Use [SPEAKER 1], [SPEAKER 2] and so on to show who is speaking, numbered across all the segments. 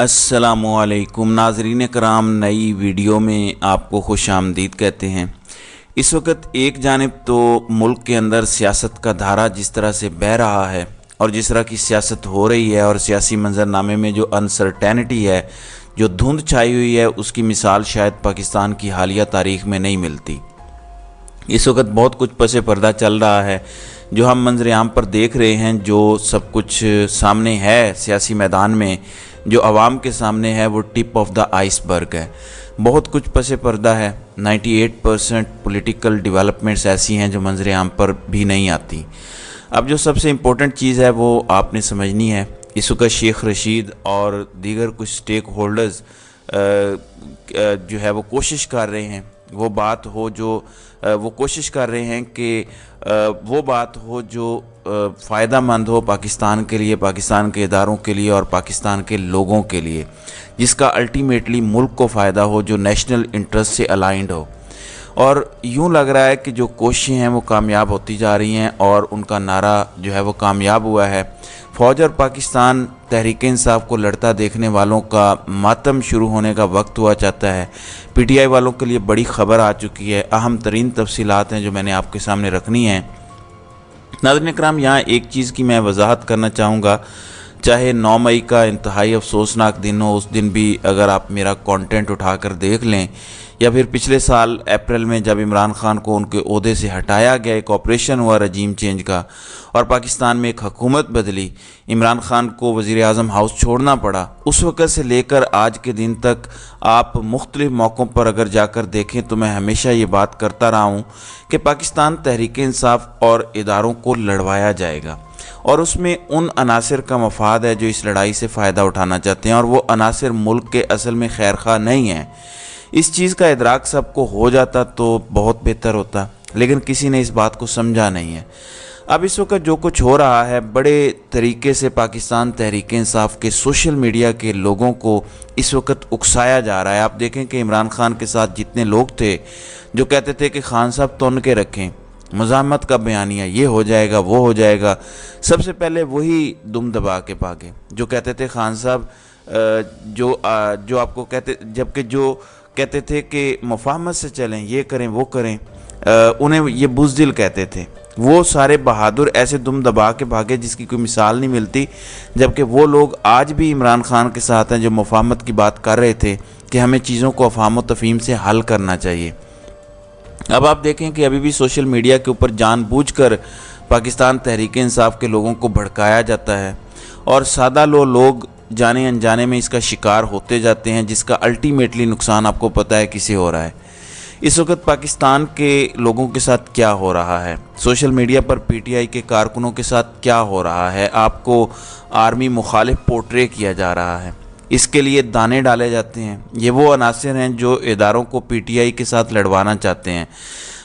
[SPEAKER 1] अस्सलामुअलैकुम नाज़रीन कराम, नई वीडियो में आपको खुश आमदीद कहते हैं। इस वक्त एक जानिब तो मुल्क के अंदर सियासत का धारा जिस तरह से बह रहा है और जिस तरह की सियासत हो रही है और सियासी मंजरनामे में जो अनसर्टेनिटी है, जो धुंध छाई हुई है, उसकी मिसाल शायद पाकिस्तान की हालिया तारीख़ में नहीं मिलती। इस वक्त बहुत कुछ पसे पर्दा चल रहा है, जो हम मंजर आम पर देख रहे हैं, जो सब कुछ सामने है सियासी मैदान में, जो आवाम के सामने है, वो टिप ऑफ द आइसबर्ग है। बहुत कुछ पसे पर्दा है। 98% पॉलिटिकल डेवलपमेंट्स ऐसी हैं जो मंजर आम पर भी नहीं आती। अब जो सबसे इम्पोर्टेंट चीज़ है वो आपने समझनी है। इस वक्त शेख रशीद और दीगर कुछ स्टेक होल्डर्स जो है वो कोशिश कर रहे हैं, वो बात हो जो वो कोशिश कर रहे हैं कि वो बात हो जो फ़ायदा मंद हो पाकिस्तान के लिए, पाकिस्तान के इदारों के लिए और पाकिस्तान के लोगों के लिए, जिसका अल्टीमेटली मुल्क को फ़ायदा हो, जो नेशनल इंटरेस्ट से अलाइंड हो। और यूँ लग रहा है कि जो कोशिशें हैं वो कामयाब होती जा रही हैं और उनका नारा जो है वो कामयाब हुआ है। फ़ौज और पाकिस्तान तहरीक इंसाफ को लड़ता देखने वालों का मातम शुरू होने का वक्त हुआ चाहता है। पीटीआई वालों के लिए बड़ी ख़बर आ चुकी है। अहम तरीन तफसीलात हैं जो मैंने आपके सामने रखनी है। नाज़रीन इकराम, यहाँ एक चीज़ की मैं वजाहत करना चाहूँगा। चाहे 9 मई का इंतहाई अफसोसनाक दिन हो, उस दिन भी अगर आप मेरा कंटेंट उठाकर देख लें, या फिर पिछले साल अप्रैल में जब इमरान खान को उनके ओहदे से हटाया गया, एक ऑपरेशन हुआ रजीम चेंज का और पाकिस्तान में एक हुकूमत बदली, इमरान खान को वज़ीर आज़म हाउस छोड़ना पड़ा, उस वक़्त से लेकर आज के दिन तक आप मुख्तलिफ़ मौक़ों पर अगर जाकर देखें तो मैं हमेशा ये बात करता रहा हूँ कि पाकिस्तान तहरीक इंसाफ और इदारों को लड़वाया जाएगा और उसमें उन अनासर का मफाद है जो इस लड़ाई से फ़ायदा उठाना चाहते हैं, और वो अनासर मुल्क के असल में खैर खा नहीं हैं। इस चीज़ का इदराक सबको हो जाता तो बहुत बेहतर होता, लेकिन किसी ने इस बात को समझा नहीं है। अब इस वक्त जो कुछ हो रहा है, बड़े तरीके से पाकिस्तान तहरीक इंसाफ के सोशल मीडिया के लोगों को इस वक्त उकसाया जा रहा है। आप देखें कि इमरान खान के साथ जितने लोग थे जो कहते थे कि खान साहब तोन के रखें, मज़ाहमत का बयानिया, ये हो जाएगा वो हो जाएगा, सबसे पहले वही दुम दबा के भागे जो कहते थे खान साहब जो आपको कहते, जबकि जो कहते थे कि मुफाहमत से चलें, ये करें वो करें, उन्हें ये बुज़दिल कहते थे। वो सारे बहादुर ऐसे दुम दबा के भागे जिसकी कोई मिसाल नहीं मिलती, जबकि वो लोग आज भी इमरान खान के साथ हैं जो मुफाहमत की बात कर रहे थे कि हमें चीज़ों को अफहाम व तफहीम से हल करना चाहिए। अब आप देखें कि अभी भी सोशल मीडिया के ऊपर जानबूझकर पाकिस्तान तहरीक इंसाफ के लोगों को भड़काया जाता है और सादा लोग जाने अनजाने में इसका शिकार होते जाते हैं, जिसका अल्टीमेटली नुकसान आपको पता है किसे हो रहा है। इस वक्त पाकिस्तान के लोगों के साथ क्या हो रहा है, सोशल मीडिया पर पीटीआई के कारकुनों के साथ क्या हो रहा है, आपको आर्मी मुखालिफ पोर्ट्रे किया जा रहा है, इसके लिए दाने डाले जाते हैं। ये वो अनासर हैं जो इदारों को पीटीआई के साथ लड़वाना चाहते हैं।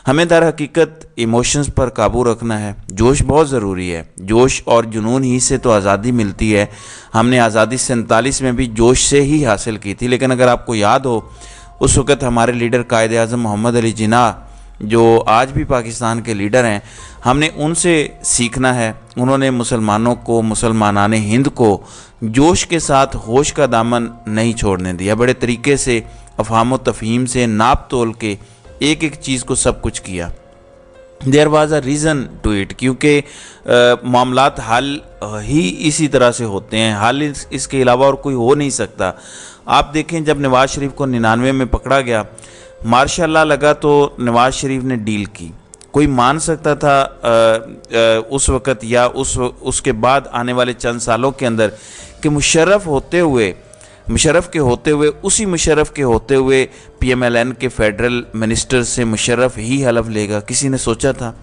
[SPEAKER 1] हमें दर हकीकत इमोशंस पर काबू रखना है। जोश बहुत ज़रूरी है, जोश और जुनून ही से तो आज़ादी मिलती है। हमने आज़ादी 47 में भी जोश से ही हासिल की थी, लेकिन अगर आपको याद हो उस वक़्त हमारे लीडर कायद आज़म मोहम्मद अली जिन्ना, जो आज भी पाकिस्तान के लीडर हैं, हमने उनसे सीखना है। उन्होंने मुसलमानों को, मुसलमानाने हिंद को जोश के साथ होश का दामन नहीं छोड़ने दिया। बड़े तरीके से अफहाम व तफहीम से नाप तोल के एक एक चीज़ को सब कुछ किया। There was a reason to it, क्योंकि मामलात हल ही इसी तरह से होते हैं, हल इसके अलावा और कोई हो नहीं सकता। आप देखें जब नवाज़ शरीफ को 99 में पकड़ा गया, मार्शाल्लाह लगा तो नवाज़ शरीफ ने डील की। कोई मान सकता था उस वक़्त या उसके बाद आने वाले चंद सालों के अंदर कि मुशर्रफ के होते हुए PMLN के फेडरल मिनिस्टर से मुशर्रफ ही हलफ लेगा? किसी ने सोचा था?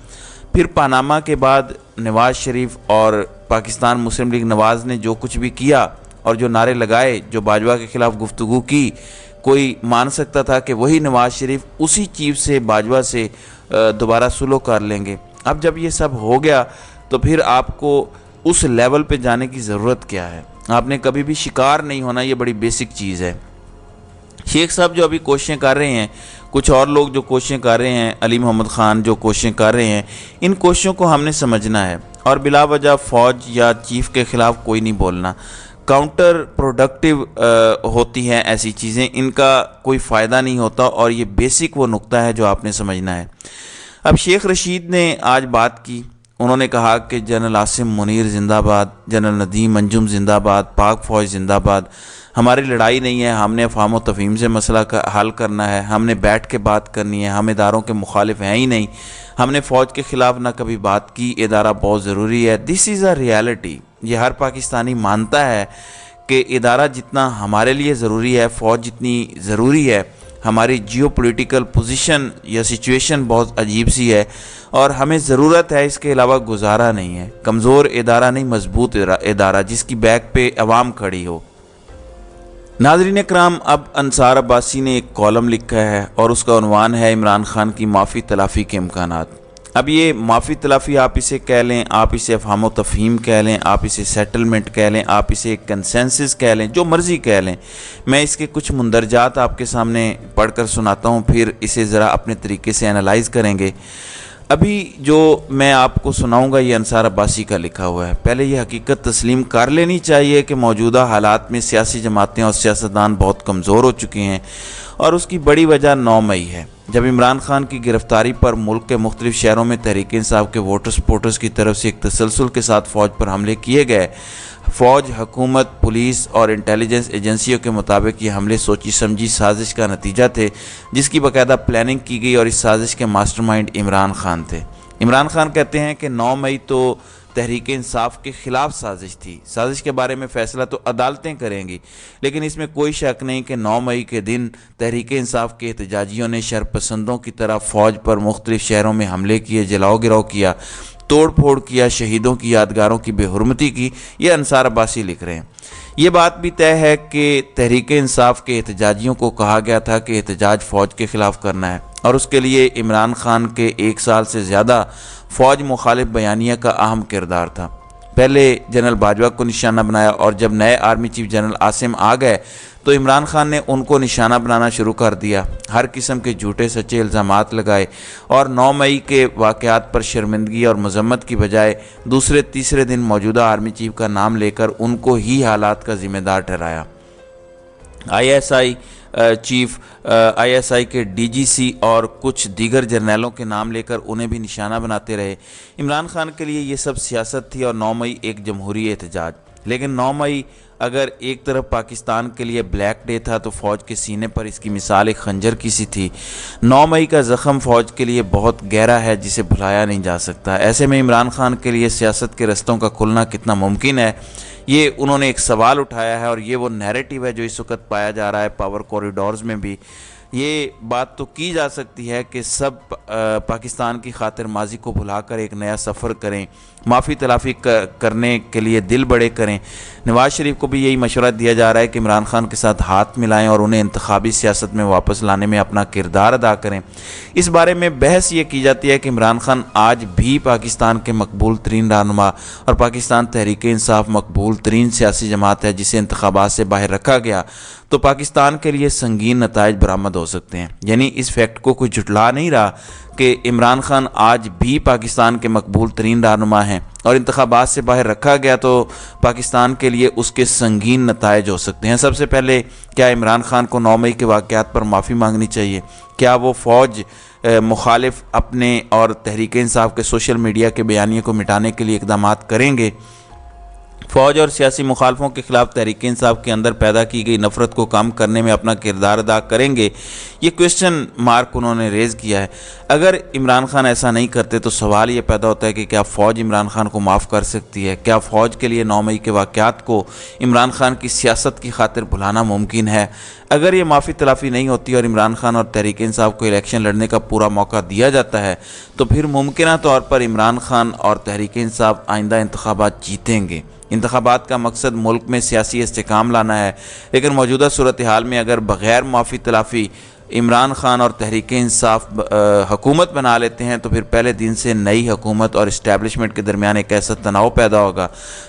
[SPEAKER 1] फिर पनामा के बाद नवाज़ शरीफ और पाकिस्तान मुस्लिम लीग नवाज़ ने जो कुछ भी किया और जो नारे लगाए, जो बाजवा के ख़िलाफ़ गुफ्तगू की, कोई मान सकता था कि वही नवाज़ शरीफ उसी चीज़ से, बाजवा से दोबारा सुलह कर लेंगे? अब जब ये सब हो गया तो फिर आपको उस लेवल पे जाने की ज़रूरत क्या है? आपने कभी भी शिकार नहीं होना, ये बड़ी बेसिक चीज़ है। शेख साहब जो अभी कोशिशें कर रहे हैं, कुछ और लोग जो कोशिशें कर रहे हैं, अली मोहम्मद ख़ान जो कोशिशें कर रहे हैं, इन कोशिशों को हमने समझना है और बिला वजह फ़ौज या चीफ़ के ख़िलाफ़ कोई नहीं बोलना। काउंटर प्रोडक्टिव होती हैं ऐसी चीज़ें, इनका कोई फ़ायदा नहीं होता, और ये बेसिक वो नुक्ता है जो आपने समझना है। अब शेख रशीद ने आज बात की, उन्होंने कहा कि जनरल आसिम मुनीर ज़िंदाबाद, जनरल नदीम अंजुम ज़िंदाबाद, पाक फ़ौज ज़िंदाबाद। हमारी लड़ाई नहीं है, हमने अफ़हाम व तफ़हीम से मसला का हल करना है, हमने बैठ के बात करनी है, हम इदारों के मुखालिफ हैं ही नहीं, हमने फ़ौज के ख़िलाफ़ ना कभी बात की, इदारा बहुत ज़रूरी है। This is a reality. ये हर पाकिस्तानी मानता है कि इदारा जितना हमारे लिए ज़रूरी है, फ़ौज जितनी ज़रूरी है। हमारी जियोपॉलिटिकल पोजीशन या सिचुएशन बहुत अजीब सी है और हमें ज़रूरत है, इसके अलावा गुजारा नहीं है। कमज़ोर इदारा नहीं, मजबूत इदारा जिसकी बैक पे अवाम खड़ी हो। नाज़रीन इकराम, अब अंसार अब्बासी ने एक कॉलम लिखा है और उसका उन्वान है इमरान खान की माफ़ी तलाफ़ी के इम्कानात। अब ये माफ़ी तलाफ़ी आप इसे कह लें, आप इसे अफ़हाम व तफ़हीम कह लें, आप इसे सेटलमेंट कह लें, आप इसे कंसेंसस कह लें, जो मर्ज़ी कह लें। मैं इसके कुछ मुंदरजात आपके सामने पढ़कर सुनाता हूँ, फिर इसे ज़रा अपने तरीके से एनालाइज़ करेंगे। अभी जो मैं आपको सुनाऊंगा ये अंसार अब्बासी का लिखा हुआ है। पहले ये हकीकत तस्लीम कर लेनी चाहिए कि मौजूदा हालात में सियासी जमातें और सियासतदान बहुत कमज़ोर हो चुके हैं, और उसकी बड़ी वजह 9 मई है, जब इमरान खान की गिरफ्तारी पर मुल्क के मुख्तलिफ शहरों में तहरीक इंसाफ के वोटर सपोर्टर्स की तरफ से एक तसलसल के साथ फ़ौज पर हमले किए गए। फ़ौज, हुकूमत, पुलिस और इंटेलिजेंस एजेंसियों के मुताबिक ये हमले सोची समझी साजिश का नतीजा थे, जिसकी बाकायदा प्लानिंग की गई, और इस साजिश के मास्टरमाइंड इमरान खान थे। इमरान खान कहते हैं कि 9 मई तो तहरीक इंसाफ के ख़िलाफ़ साजिश थी। साजिश के बारे में फ़ैसला तो अदालतें करेंगी, लेकिन इसमें कोई शक नहीं कि 9 मई के दिन तहरीक इंसाफ के एहतजाजियों ने शरपसंदों की तरह फ़ौज पर मुख्तलिफ शहरों में हमले किए, जलाओ गिराव किया, तोड़ फोड़ किया, शहीदों की यादगारों की बेहुरमती की। ये अंसार अब्बासी लिख रहे हैं। ये बात भी तय है कि तहरीक इंसाफ के एहतजाजियों को कहा गया था कि एहतजाज फ़ौज के ख़िलाफ़ करना है, और उसके लिए इमरान खान के 1 साल से ज़्यादा फ़ौज मुखालिफ बयानिया का अहम किरदार था। पहले जनरल बाजवा को निशाना बनाया, और जब नए आर्मी चीफ जनरल आसिम आ गए तो इमरान खान ने उनको निशाना बनाना शुरू कर दिया, हर किस्म के झूठे सच्चे इल्ज़ामात लगाए, और 9 मई के वाक़यात पर शर्मिंदगी और मजम्मत की बजाय दूसरे तीसरे दिन मौजूदा आर्मी चीफ का नाम लेकर उनको ही हालात का ज़िम्मेदार ठहराया। ISI चीफ, ISI के DGC और कुछ दीगर जर्नलों के नाम लेकर उन्हें भी निशाना बनाते रहे। इमरान खान के लिए ये सब सियासत थी, और 9 मई एक जमहूरी एहतजाज। लेकिन 9 मई अगर एक तरफ पाकिस्तान के लिए ब्लैक डे था, तो फ़ौज के सीने पर इसकी मिसाल एक खंजर की सी थी। 9 मई का ज़ख़म फ़ौज के लिए बहुत गहरा है, जिसे भुलाया नहीं जा सकता। ऐसे में इमरान खान के लिए सियासत के रस्तों का खुलना कितना मुमकिन है, ये उन्होंने एक सवाल उठाया है, और ये वो नैरेटिव है जो इस वक्त पाया जा रहा है पावर कॉरिडोर्स में भी। ये बात तो की जा सकती है कि सब पाकिस्तान की खातिर माजी को भुलाकर एक नया सफ़र करें, माफ़ी तलाफ़ी करने के लिए दिल बड़े करें। नवाज़ शरीफ को भी यही मशवरा दिया जा रहा है कि इमरान खान के साथ हाथ मिलाएं और उन्हें इंतखाबी सियासत में वापस लाने में अपना किरदार अदा करें। इस बारे में बहस ये की जाती है कि इमरान खान आज भी पाकिस्तान के मकबूल तरीन रहनुमा, और पाकिस्तान तहरीक इंसाफ मकबूल तरीन सियासी जमात है जिसे इंतखाबात से बाहर रखा गया, तो पाकिस्तान के लिए संगीन नताइज बरामद हो सकते हैं। यानी इस फैक्ट को कोई झुटला नहीं रहा कि इमरान खान आज भी पाकिस्तान के मकबूल तरीन रहनुमा हैं, और इंतखाबात से बाहर रखा गया तो पाकिस्तान के लिए उसके संगीन नताइज हो सकते हैं। सबसे पहले, क्या इमरान खान को 9 मई के वाक़यात पर माफ़ी मांगनी चाहिए? क्या वो फ़ौज मुखालिफ अपने और तहरीक इंसाफ के सोशल मीडिया के बयानिए को मिटाने के लिए इक़दाम करेंगे? फ़ौज और सियासी मुखालफों के ख़िलाफ़ तहरीक इंसाफ के अंदर पैदा की गई नफ़रत को कम करने में अपना किरदार अदा करेंगे? ये क्वेश्चन मार्क उन्होंने रेज़ किया है। अगर इमरान खान ऐसा नहीं करते तो सवाल ये पैदा होता है कि क्या फ़ौज इमरान खान को माफ़ कर सकती है? क्या फ़ौज के लिए 9 मई के वाक़यात को इमरान खान की सियासत की खातिर भुलाना मुमकिन है? अगर ये माफ़ी तलाफ़ी नहीं होती और इमरान खान और तहरीक इंसाफ को इलेक्शन लड़ने का पूरा मौका दिया जाता है, तो फिर मुमकिन तौर पर इमरान खान और तहरीक इंसाफ आइंदा इंतखाबात जीतेंगे। इंतखाबात का मकसद मुल्क में सियासी इस्तेकाम लाना है, लेकिन मौजूदा सूरत हाल में अगर बग़ैर माफ़ी तलाफ़ी عمران خان اور تحریک انصاف حکومت بنا لیتے ہیں تو پھر پہلے دن سے نئی حکومت اور اسٹیبلشمنٹ کے درمیان ایک ایسا تناؤ پیدا ہوگا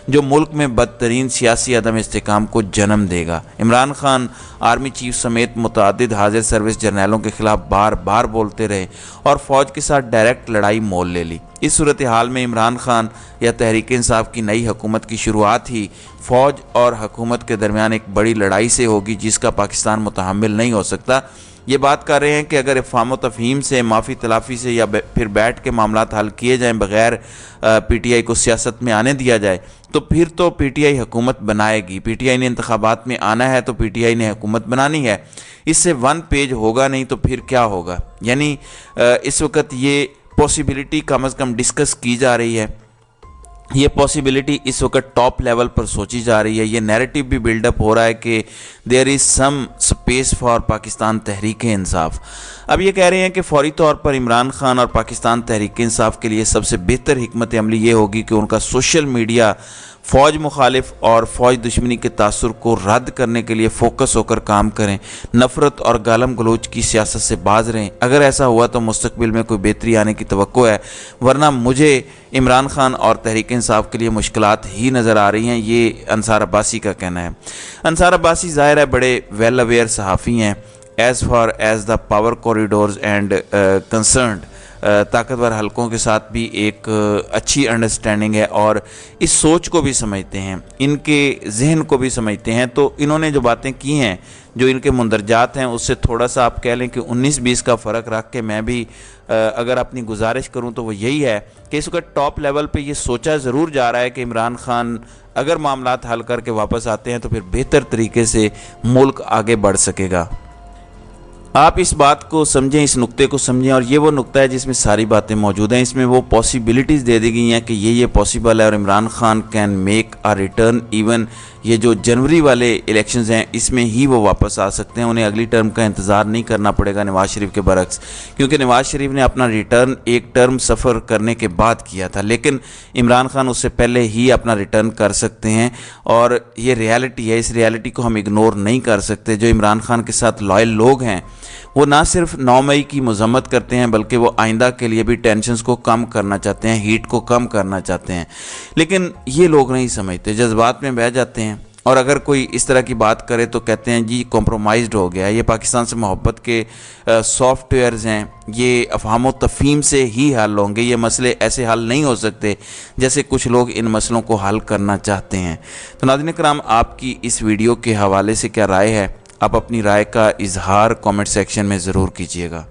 [SPEAKER 1] جو ملک میں بدترین سیاسی عدم استحکام کو جنم دے گا۔ عمران خان آرمی چیف سمیت متعدد حاضر سروس جرنیلوں کے خلاف بار بار بولتے رہے اور فوج کے ساتھ ڈائریکٹ لڑائی مول لے لی۔ اس صورتحال میں عمران خان یا تحریک انصاف کی نئی حکومت کی شروعات ہی فوج اور حکومت کے درمیان ایک بڑی لڑائی سے ہوگی جس کا پاکستان متحمل نہیں ہو سکتا۔ یہ بات کر رہے ہیں کہ اگر افہام و تفہیم سے، معافی تلافی سے یا پھر بیٹھ کے معاملات حل کیے جائیں بغیر پی ٹی آئی کو سیاست میں آنے دیا جائے تو پھر تو پی ٹی آئی حکومت بنائے گی۔ پی ٹی آئی نے انتخابات میں آنا ہے تو پی ٹی آئی نے حکومت بنانی ہے۔ اس سے ون پیج ہوگا نہیں تو پھر کیا ہوگا؟ یعنی اس وقت یہ پاسبلٹی کم از کم ڈسکس کی جا رہی ہے، یہ پاسبلٹی اس وقت ٹاپ لیول پر سوچی جا رہی ہے، یہ نیریٹو بھی بلڈ اپ ہو رہا ہے کہ دیر از سم سپیس فار پاکستان تحریک انصاف۔ اب یہ کہہ رہے ہیں کہ فوری طور پر عمران خان اور پاکستان تحریک انصاف کے لیے سب سے بہتر حکمت عملی یہ ہوگی کہ ان کا سوشل میڈیا فوج مخالف اور فوج دشمنی کے تاثر کو رد کرنے کے لیے فوکس ہو کر کام کریں، نفرت اور گالم گلوچ کی سیاست سے باز رہیں۔ اگر ایسا ہوا تو مستقبل میں کوئی بہتری آنے کی توقع ہے، ورنہ مجھے عمران خان اور تحریک انصاف کے لیے مشکلات ہی نظر آ رہی ہیں۔ یہ انصار عباسی کا کہنا ہے۔ انصار عباسی ظاہر ہے بڑے ویل اویئر صحافی ہیں۔ As far as the power corridors and concerned, طاقتور حلقوں کے ساتھ بھی ایک اچھی انڈرسٹینڈنگ ہے اور اس سوچ کو بھی سمجھتے ہیں، ان کے ذہن کو بھی سمجھتے ہیں۔ تو انہوں نے جو باتیں کی ہیں، جو ان کے مندرجات ہیں، اس سے تھوڑا سا آپ کہہ لیں کہ 19-20 کا فرق رکھ کے میں بھی اگر اپنی گزارش کروں تو وہ یہی ہے کہ اس وقت ٹاپ لیول پہ یہ سوچا ضرور جا رہا ہے کہ عمران خان اگر معاملات حل کر کے واپس آتے ہیں تو پھر بہتر طریقے سے ملک آگے بڑھ سکے گا۔ آپ اس بات کو سمجھیں، اس نقطے کو سمجھیں، اور یہ وہ نقطہ ہے جس میں ساری باتیں موجود ہیں۔ اس میں وہ پاسبلٹیز دے دی گئی ہیں کہ یہ پاسبل ہے اور Imran Khan can make a return, even یہ جو جنوری والے الیکشنز ہیں اس میں ہی وہ واپس آ سکتے ہیں۔ انہیں اگلی ٹرم کا انتظار نہیں کرنا پڑے گا نواز شریف کے برعکس، کیونکہ نواز شریف نے اپنا ریٹرن ایک ٹرم سفر کرنے کے بعد کیا تھا، لیکن عمران خان اس سے پہلے ہی اپنا ریٹرن کر سکتے ہیں اور یہ ریالٹی ہے۔ اس ریالٹی کو ہم اگنور نہیں کر سکتے۔ جو عمران خان کے ساتھ لائل لوگ ہیں وہ نہ صرف 9 مئی کی مذمت کرتے ہیں بلکہ وہ آئندہ کے لیے بھی ٹینشنز کو کم کرنا چاہتے ہیں، ہیٹ کو کم کرنا چاہتے ہیں، لیکن یہ لوگ نہیں سمجھتے، جذبات میں بہہ جاتے ہیں۔ اور اگر کوئی اس طرح کی بات کرے تو کہتے ہیں جی کمپرومائزڈ ہو گیا، یہ پاکستان سے محبت کے سافٹ ویئرز ہیں، یہ افہام و تفہیم سے ہی حل ہوں گے، یہ مسئلے ایسے حل نہیں ہو سکتے جیسے کچھ لوگ ان مسئلوں کو حل کرنا چاہتے ہیں۔ تو ناظرین کرام، آپ کی اس ویڈیو کے حوالے سے کیا رائے ہے؟ آپ اپنی رائے کا اظہار کامنٹ سیکشن میں ضرور کیجیے گا۔